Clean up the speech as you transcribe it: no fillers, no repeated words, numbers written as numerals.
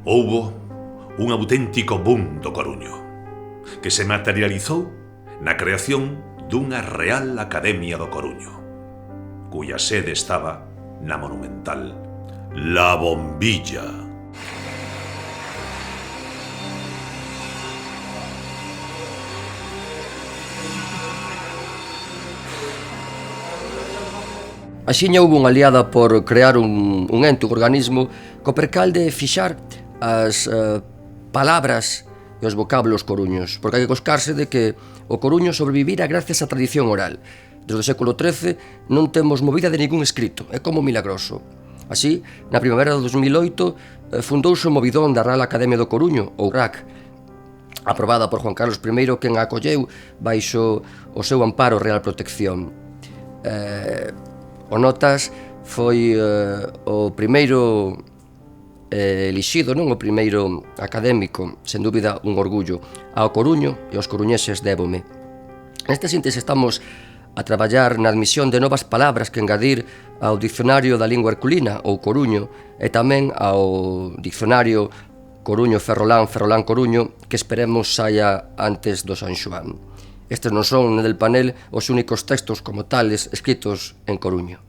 Houbo un auténtico boom do Coruño, que se materializou na creación dunha Real Academia do Coruño, cuya sede estaba na monumental La Bombilla. Axiña houve unha aliada por crear un ente, un organismo, co percal de fixar as palabras e os vocablos coruños, porque hai que coscarse de que o Coruño sobrevivira gracias á tradición oral. Desde o século XIII non temos movida de ningún escrito, é como milagroso. Así, na primavera de 2008, fundouse o movidón da Real Academia do Coruño, ou RAC, aprobada por Juan Carlos I, quen a acolleu baixo o seu amparo real protección. O Notas foi o primeiro elixido, non o primeiro académico, sen dúbida un orgullo. Ao Coruño e aos coruñeses débome. Nesta síntese estamos a traballar na admisión de novas palabras que engadir ao Dicionario da Lingua Herculina, ou Coruño, e tamén ao Dicionario Coruño-Ferrolán, Ferrolán-Coruño, que esperemos saia antes do San Xoán. Estes non son, del panel, os únicos textos como tales escritos en Coruño.